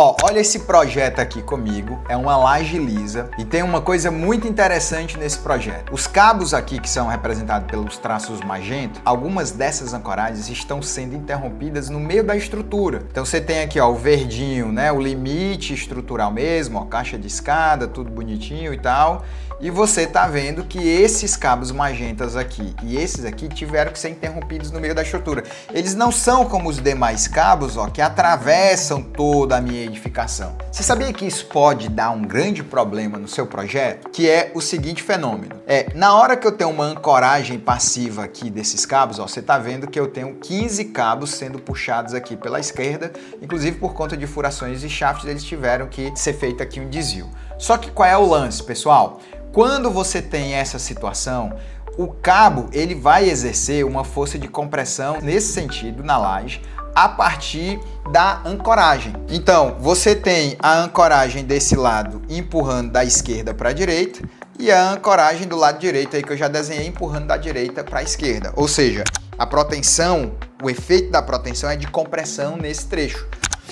Ó, olha esse projeto aqui comigo, é uma laje lisa e tem uma coisa muito interessante nesse projeto. Os cabos aqui que são representados pelos traços magenta, algumas dessas ancoragens estão sendo interrompidas no meio da estrutura. Então você tem aqui, ó, o verdinho, né, o limite estrutural mesmo, ó, caixa de escada, tudo bonitinho e tal. E você tá vendo que esses cabos magentas aqui e esses aqui tiveram que ser interrompidos no meio da estrutura. Eles não são como os demais cabos, ó, que atravessam toda a minha edificação. Você sabia que isso pode dar um grande problema no seu projeto? Que é o seguinte fenômeno. Na hora que eu tenho uma ancoragem passiva aqui desses cabos, ó, você tá vendo que eu tenho 15 cabos sendo puxados aqui pela esquerda, inclusive por conta de furações e shafts, eles tiveram que ser feito aqui um desvio. Só que qual é o lance, pessoal? Quando você tem essa situação, o cabo ele vai exercer uma força de compressão nesse sentido na laje a partir da ancoragem. Então, você tem a ancoragem desse lado empurrando da esquerda para a direita e a ancoragem do lado direito aí que eu já desenhei empurrando da direita para a esquerda. Ou seja, a proteção, o efeito da proteção é de compressão nesse trecho.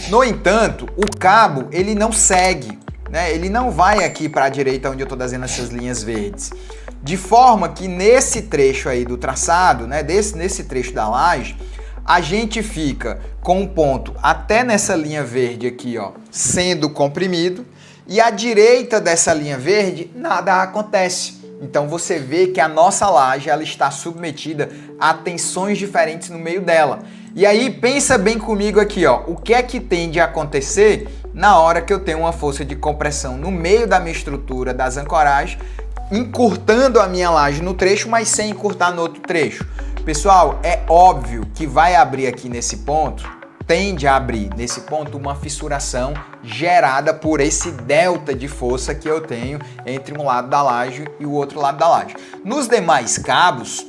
No entanto, o cabo ele não segue, né? Ele não vai aqui para a direita onde eu estou desenhando essas linhas verdes. De forma que nesse trecho aí do traçado, né, nesse trecho da laje, a gente fica com um ponto até nessa linha verde aqui, ó, sendo comprimido, e à direita dessa linha verde nada acontece. Então você vê que a nossa laje ela está submetida a tensões diferentes no meio dela. E aí pensa bem comigo aqui, ó, o que é que tende a acontecer na hora que eu tenho uma força de compressão no meio da minha estrutura das ancoragens, encurtando a minha laje no trecho, mas sem encurtar no outro trecho. Pessoal, é óbvio que vai abrir aqui nesse ponto, tende a abrir nesse ponto uma fissuração gerada por esse delta de força que eu tenho entre um lado da laje e o outro lado da laje. Nos demais cabos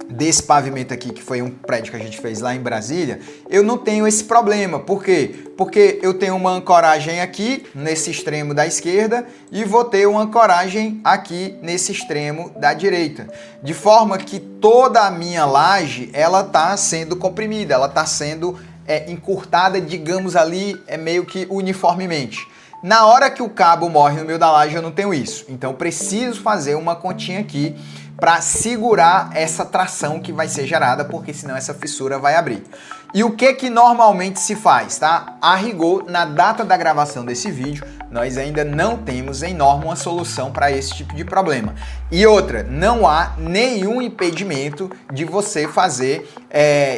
desse pavimento aqui, que foi um prédio que a gente fez lá em Brasília, eu não tenho esse problema. Por quê? Porque eu tenho uma ancoragem aqui, nesse extremo da esquerda, e vou ter uma ancoragem aqui, nesse extremo da direita. De forma que toda a minha laje, ela está sendo comprimida, ela está sendo encurtada, digamos ali, meio que uniformemente. Na hora que o cabo morre no meio da laje, eu não tenho isso. Então, eu preciso fazer uma continha aqui para segurar essa tração que vai ser gerada, porque senão essa fissura vai abrir. E o que normalmente se faz, tá? A rigor, na data da gravação desse vídeo, nós ainda não temos em norma uma solução para esse tipo de problema. E outra, não há nenhum impedimento de você fazer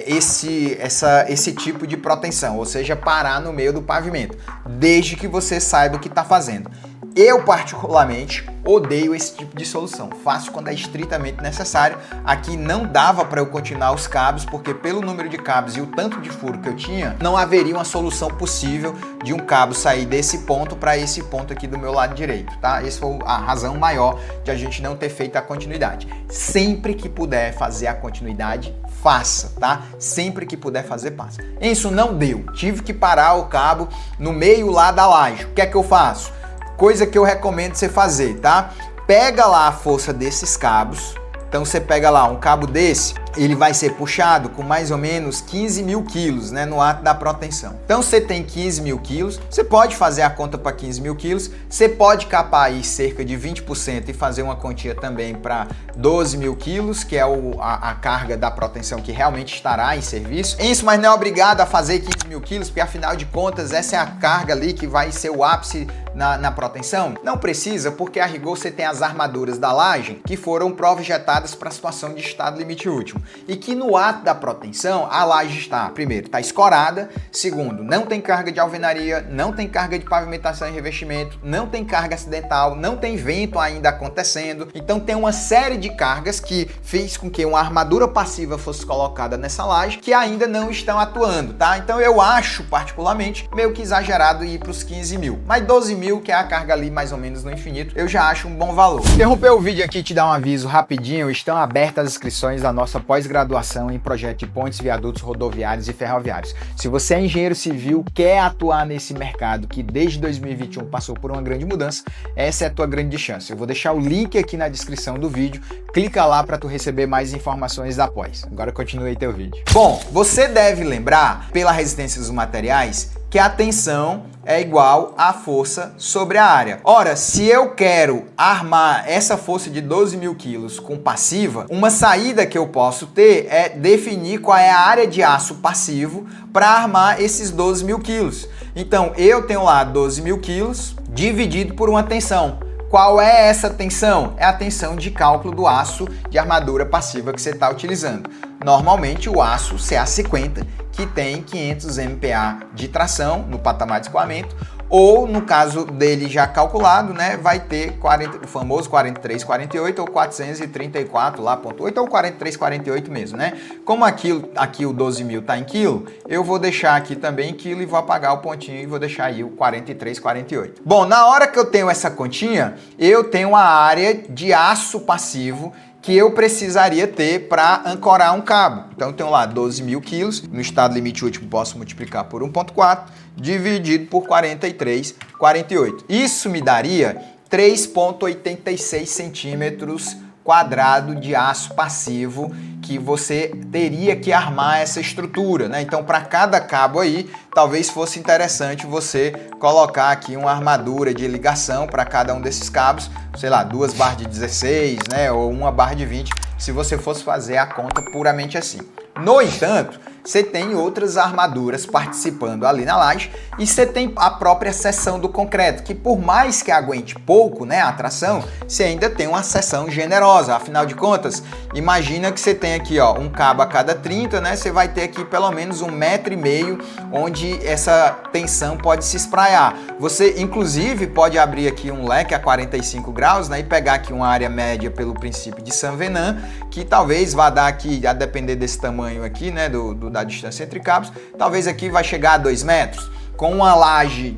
esse tipo de proteção, ou seja, parar no meio do pavimento, desde que você saiba o que está fazendo. Eu, particularmente, odeio esse tipo de solução. Faço quando é estritamente necessário. Aqui não dava para eu continuar os cabos, porque pelo número de cabos e o tanto de furo que eu tinha, não haveria uma solução possível de um cabo sair desse ponto para esse ponto aqui do meu lado direito, tá? Essa foi a razão maior de a gente não ter feito a continuidade. Sempre que puder fazer a continuidade, faça, tá? Sempre que puder fazer, faça. Isso não deu. Tive que parar o cabo no meio lá da laje. O que é que eu faço? Coisa que eu recomendo você fazer, tá? Pega lá a força desses cabos. Então você pega lá um cabo desse, ele vai ser puxado com mais ou menos 15 mil quilos, né, no ato da proteção. Então você tem 15 mil quilos, você pode fazer a conta para 15 mil quilos, você pode capar aí cerca de 20% e fazer uma quantia também para 12 mil quilos, que é a carga da proteção que realmente estará em serviço. Isso, mas não é obrigado a fazer 15 mil quilos, porque afinal de contas essa é a carga ali que vai ser o ápice na proteção. Não precisa, porque a rigor você tem as armaduras da laje que foram projetadas para a situação de estado limite último. E que no ato da proteção, a laje está, primeiro, está escorada, segundo, não tem carga de alvenaria, não tem carga de pavimentação e revestimento, não tem carga acidental, não tem vento ainda acontecendo. Então tem uma série de cargas que fez com que uma armadura passiva fosse colocada nessa laje que ainda não estão atuando, tá? Então eu acho, particularmente, meio que exagerado ir para os 15 mil. Mas 12 mil, que é a carga ali mais ou menos no infinito, eu já acho um bom valor. Interromper o vídeo aqui e te dar um aviso rapidinho, estão abertas as inscrições da nossa pós-graduação em projeto de pontes, viadutos rodoviários e ferroviários. Se você é engenheiro civil, quer atuar nesse mercado que desde 2021 passou por uma grande mudança, essa é a tua grande chance. Eu vou deixar o link aqui na descrição do vídeo, clica lá para tu receber mais informações da pós. Agora continue aí teu vídeo. Bom, você deve lembrar, pela resistência dos materiais, que a tensão é igual à força sobre a área. Ora, se eu quero armar essa força de 12.000 quilos com passiva, uma saída que eu posso ter é definir qual é a área de aço passivo para armar esses 12.000 quilos. Então, eu tenho lá 12.000 quilos dividido por uma tensão. Qual é essa tensão? É a tensão de cálculo do aço de armadura passiva que você está utilizando. Normalmente o aço CA50, que tem 500 MPa de tração no patamar de escoamento, ou no caso dele já calculado, né, vai ter o famoso 4348 ou 434 lá, ponto 8, ou 4348 mesmo, né? Como aqui o 12.000 está em quilo, eu vou deixar aqui também em quilo e vou apagar o pontinho e vou deixar aí o 4348. Bom, na hora que eu tenho essa continha, eu tenho a área de aço passivo que eu precisaria ter para ancorar um cabo. Então eu tenho lá 12.000 quilos, no estado limite último posso multiplicar por 1,4, dividido por 43,48. Isso me daria 3,86 centímetros quadrado de aço passivo que você teria que armar essa estrutura, né? Então, para cada cabo aí, talvez fosse interessante você colocar aqui uma armadura de ligação para cada um desses cabos, sei lá, 2 barras de 16, né? Ou uma barra de 20, se você fosse fazer a conta puramente assim. No entanto, você tem outras armaduras participando ali na laje e você tem a própria seção do concreto, que por mais que aguente pouco, né, a tração, você ainda tem uma seção generosa. Afinal de contas, imagina que você tem aqui, ó, um cabo a cada 30, né, você vai ter aqui pelo menos 1,5 metro onde essa tensão pode se espraiar. Você, inclusive, pode abrir aqui um leque a 45 graus, né, e pegar aqui uma área média pelo princípio de Saint-Venant, que talvez vá dar aqui, a depender desse tamanho aqui, né, da distância entre cabos, talvez aqui vai chegar a 2 metros. Com uma laje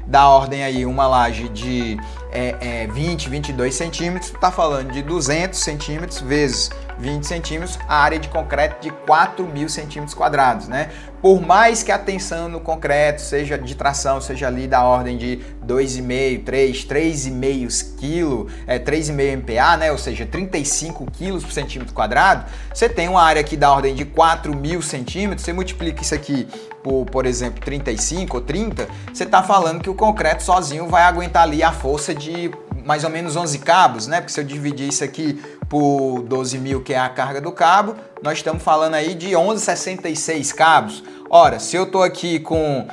da ordem aí, uma laje de 20, 22 centímetros, tá falando de 200 centímetros vezes 20 centímetros, a área de concreto de 4.000 centímetros quadrados, né? Por mais que a tensão no concreto seja de tração, seja ali da ordem de 2,5, 3,5 kg, 3,5 MPa, né? Ou seja, 35 quilos por centímetro quadrado, você tem uma área aqui da ordem de 4.000 centímetros, você multiplica isso aqui por exemplo, 35 ou 30, você está falando que o concreto sozinho vai aguentar ali a força de mais ou menos 11 cabos, né? Porque se eu dividir isso aqui por 12.000, que é a carga do cabo, nós estamos falando aí de 11,66 cabos. Ora, se eu tô aqui com,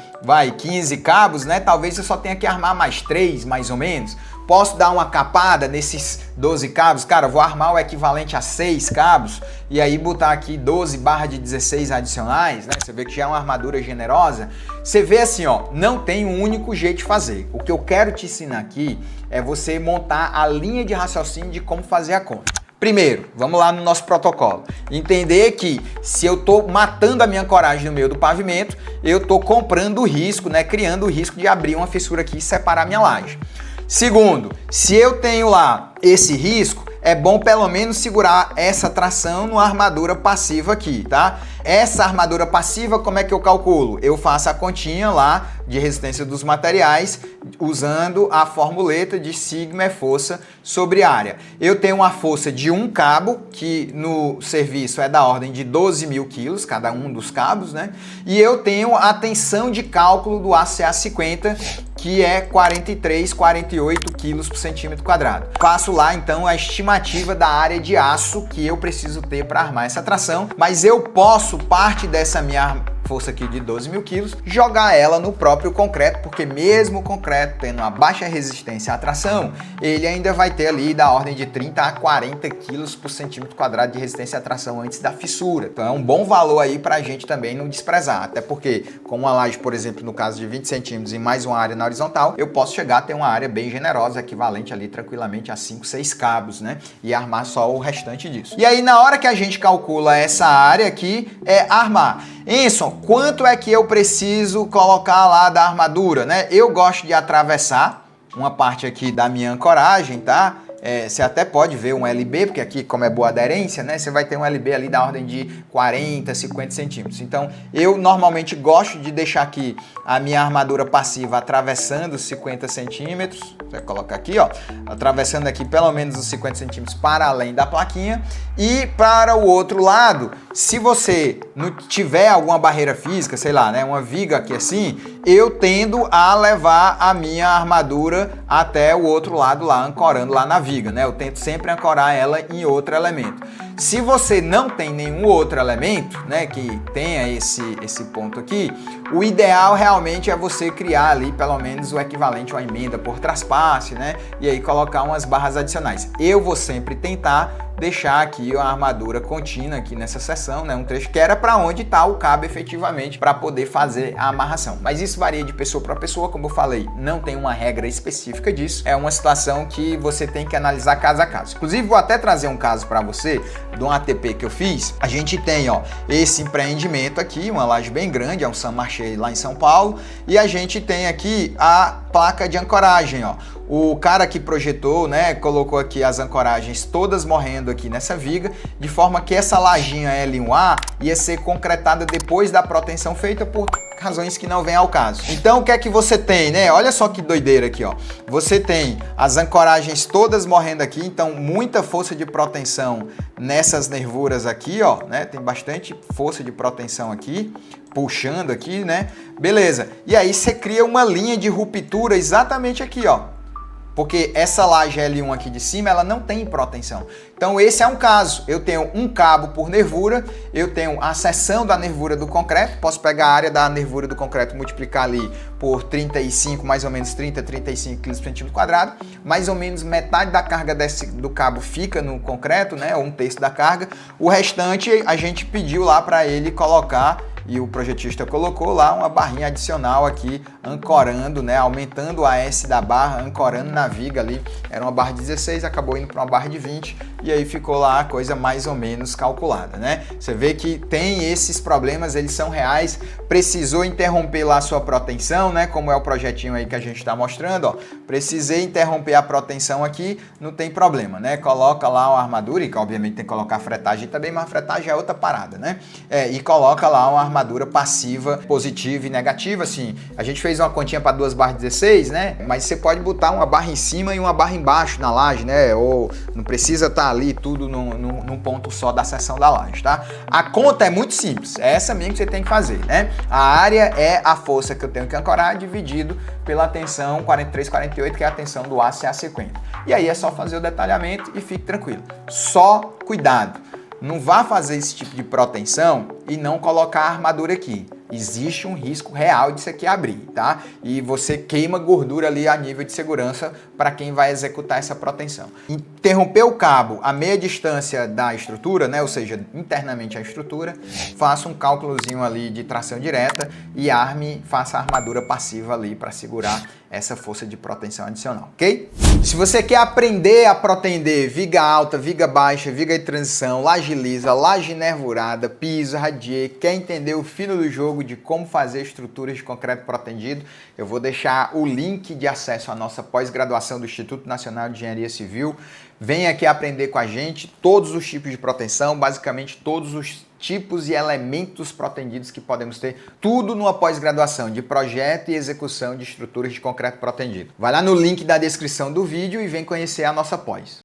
15 cabos, né? Talvez eu só tenha que armar mais 3, mais ou menos. Posso dar uma capada nesses 12 cabos? Cara, eu vou armar o equivalente a 6 cabos e aí botar aqui 12 barras de 16 adicionais, né? Você vê que já é uma armadura generosa. Você vê assim, ó, não tem um único jeito de fazer. O que eu quero te ensinar aqui é você montar a linha de raciocínio de como fazer a conta. Primeiro, vamos lá no nosso protocolo. Entender que se eu estou matando a minha ancoragem no meio do pavimento, eu estou comprando o risco, né? Criando o risco de abrir uma fissura aqui e separar a minha laje. Segundo, se eu tenho lá esse risco, é bom pelo menos segurar essa tração numa armadura passiva aqui, tá? Essa armadura passiva, como é que eu calculo? Eu faço a continha lá de resistência dos materiais usando a formuleta de sigma é força sobre área. Eu tenho uma força de um cabo, que no serviço é da ordem de 12.000 quilos, cada um dos cabos, né? E eu tenho a tensão de cálculo do ACA50, que é 48 quilos por centímetro quadrado. Faço lá então a estimativa da área de aço que eu preciso ter para armar essa tração, mas eu posso parte dessa minha força aqui de 12.000 quilos, jogar ela no próprio concreto, porque mesmo o concreto tendo uma baixa resistência à tração, ele ainda vai ter ali da ordem de 30 a 40 quilos por centímetro quadrado de resistência à tração antes da fissura. Então é um bom valor aí para a gente também não desprezar, até porque com uma laje, por exemplo, no caso de 20 centímetros e mais uma área na horizontal, eu posso chegar a ter uma área bem generosa, equivalente ali tranquilamente a 5, 6 cabos, né? E armar só o restante disso. E aí na hora que a gente calcula essa área aqui, é armar. Enson, quanto é que eu preciso colocar lá da armadura, né? Eu gosto de atravessar uma parte aqui da minha ancoragem, tá? você até pode ver um LB, porque aqui, como é boa aderência, né, você vai ter um LB ali da ordem de 40, 50 centímetros. Então, eu normalmente gosto de deixar aqui a minha armadura passiva atravessando os 50 centímetros. Você coloca aqui, ó, atravessando aqui pelo menos os 50 centímetros para além da plaquinha. E para o outro lado, se você não tiver alguma barreira física, sei lá, né, uma viga aqui assim, eu tendo a levar a minha armadura até o outro lado lá, ancorando lá na viga, né? Eu tento sempre ancorar ela em outro elemento. Se você não tem nenhum outro elemento, né, que tenha esse ponto aqui, o ideal realmente é você criar ali pelo menos o equivalente a uma emenda por traspasse, né, e aí colocar umas barras adicionais. Eu vou sempre tentar deixar aqui a armadura contínua aqui nessa seção, né, um trecho que era para onde está o cabo efetivamente para poder fazer a amarração. Mas isso varia de pessoa para pessoa, como eu falei, não tem uma regra específica disso, é uma situação que você tem que analisar caso a caso. Inclusive, vou até trazer um caso para você de um ATP que eu fiz. A gente tem, ó, esse empreendimento aqui, uma laje bem grande, é um Saint Marché lá em São Paulo, e a gente tem aqui a placa de ancoragem, ó. O cara que projetou, né, colocou aqui as ancoragens todas morrendo aqui nessa viga, de forma que essa lajinha L1A ia ser concretada depois da proteção feita por razões que não vêm ao caso. Então, o que é que você tem, né? Olha só que doideira aqui, ó. Você tem as ancoragens todas morrendo aqui, então muita força de proteção nessas nervuras aqui, ó, né? Tem bastante força de proteção aqui, puxando aqui, né? Beleza. E aí você cria uma linha de ruptura exatamente aqui, ó. Porque essa laje L1 aqui de cima, ela não tem proteção. Então esse é um caso. Eu tenho um cabo por nervura, eu tenho a seção da nervura do concreto, posso pegar a área da nervura do concreto e multiplicar ali por 35, mais ou menos 30, 35 kg por centímetro quadrado. Mais ou menos metade da carga do cabo fica no concreto, né? Ou um terço da carga. O restante a gente pediu lá para ele colocar, e o projetista colocou lá uma barrinha adicional aqui, ancorando, né, aumentando a S da barra, ancorando na viga ali. Era uma barra de 16, acabou indo para uma barra de 20, e aí ficou lá a coisa mais ou menos calculada, né? Você vê que tem esses problemas, eles são reais. Precisou interromper lá a sua proteção, né, como é o projetinho aí que a gente está mostrando, ó. Precisei interromper a proteção aqui, não tem problema, né? Coloca lá a armadura, e obviamente tem que colocar a fretagem também, mas a fretagem é outra parada, né? E coloca lá uma armadura passiva, positiva e negativa, assim. A gente fez uma continha para 2 barras 16, né? Mas você pode botar uma barra em cima e uma barra embaixo na laje, né? Ou não precisa estar ali tudo num ponto só da seção da laje, tá? A conta é muito simples, é essa mesmo que você tem que fazer, né? A área é a força que eu tenho que ancorar dividido pela tensão 43-48, que é a tensão do aço CA50. E aí é só fazer o detalhamento e fique tranquilo. Só cuidado. Não vá fazer esse tipo de proteção e não colocar a armadura aqui. Existe um risco real disso aqui abrir, tá? E você queima gordura ali a nível de segurança para quem vai executar essa proteção. Interromper o cabo a meia distância da estrutura, né? Ou seja, internamente a estrutura, faça um cálculozinho ali de tração direta e faça a armadura passiva ali para segurar essa força de proteção adicional, ok? Se você quer aprender a protender viga alta, viga baixa, viga de transição, laje lisa, laje nervurada, piso, radier, quer entender o fino do jogo de como fazer estruturas de concreto protendido, eu vou deixar o link de acesso à nossa pós-graduação do Instituto Nacional de Engenharia Civil. Vem aqui aprender com a gente todos os tipos de proteção, basicamente todos os tipos e elementos protendidos que podemos ter, tudo numa pós-graduação de projeto e execução de estruturas de concreto protendido. Vai lá no link da descrição do vídeo e vem conhecer a nossa pós.